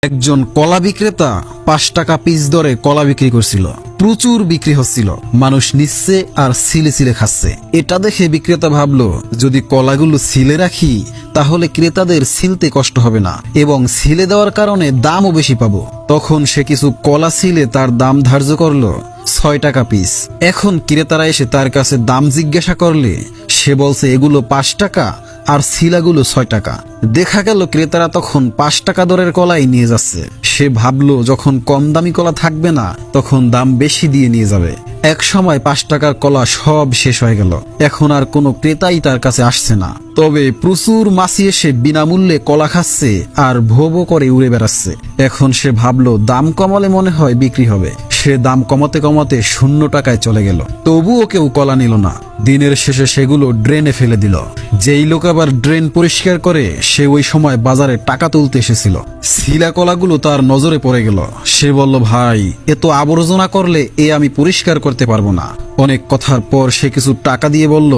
একজন কলা বিক্রেতা ৫ টাকা পিস দরে কলা বিক্রি করছিল। প্রচুর বিক্রি হচ্ছিল, মানুষ নিচ্ছে আর ছিলে ছিলে খাচ্ছে। এটা দেখে বিক্রেতা ভাবলো, যদি কলাগুলো ছিলে রাখি তাহলে ক্রেতাদের ছিলতে কষ্ট হবে না এবং ছিলে দেওয়ার কারণে দামও বেশি পাবো। তখন সে কিছু কলা ছিলে তার দাম ধার্য করলো ৬ টাকা পিস। এখন ক্রেতারা এসে তার কাছে দাম জিজ্ঞাসা করলে সে বলছে এগুলো ৫ টাকা আর শিলাগুলো ৬ টাকা। দেখা গেল ক্রেতারা তখন ৫ টাকা দরের কলাই নিয়ে যাচ্ছে। সে ভাবলো যখন কম দামি কলা থাকবে না তখন দাম বেশি দিয়ে নিয়ে যাবে। এক সময় ৫ টাকার কলা সব শেষ হয়ে গেল। এখন আর কোনো ক্রেতাই তার কাছে আসছে না। তবে প্রচুর মাছি এসে বিনামূল্যে কলা খাচ্ছে আর ভো ভো করে উড়ে বেড়াচ্ছে। এখন সে ভাবলো দাম কমালে মনে হয় বিক্রি হবে। সে দাম কমাতে কমাতে ০ টাকায় চলে গেল। তবুও কেউ কলা নিল না। দিনের শেষে সেগুলো ড্রেনে ফেলে দিল। যেই লোক আবার ড্রেন পরিষ্কার করে সে ওই সময় বাজারে টাকা তুলতে এসেছিল। শিলা কলাগুলো তার নজরে পড়ে গেল। সে বলল, ভাই, এত আবর্জনা করলে আমি পরিষ্কার করতে পারবো না। অনেক কথার পর সে কিছু টাকা দিয়ে বলল,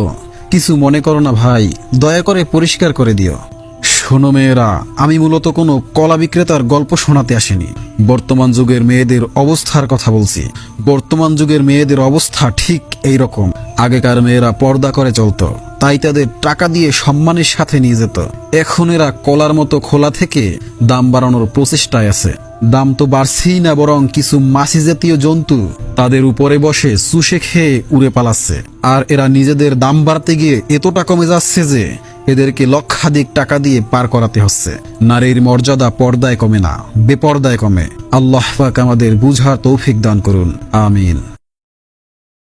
কিছু মনে করো না ভাই, দয়া করে পরিষ্কার করে দিও। শোনো মেয়েরা, আমি মূলত কোনো কলা বিক্রেতার গল্প শোনাতে আসিনি। বর্তমান যুগের মেয়েদের অবস্থার কথা বলছি। বর্তমান যুগের মেয়েদের অবস্থা ঠিক এই রকম। আগেকার মেয়েরা পর্দা করে চলতো, তাই তাদের টাকা দিয়ে সম্মানের সাথে নিয়ে যেত। এখন এরা কলার মতো খোলা থেকে দাম বাড়ানোর প্রচেষ্টায় আছে। দাম তো বাড়ছেই না, বরং কিছু মাছি জাতীয় জন্তু তাদের উপরে বসে চুষে খেয়ে উড়ে পালাচ্ছে। আর এরা নিজেদের দাম বাড়তে গিয়ে এতটা কমে যাচ্ছে যে এদেরকে লক্ষাধিক টাকা দিয়ে পার করাতে হচ্ছে। নারীর মর্যাদা পর্দায় কমে না, বেপর্দায় কমে। আল্লাহ পাক আমাদের বুঝার তৌফিক দান করুন, আমিন।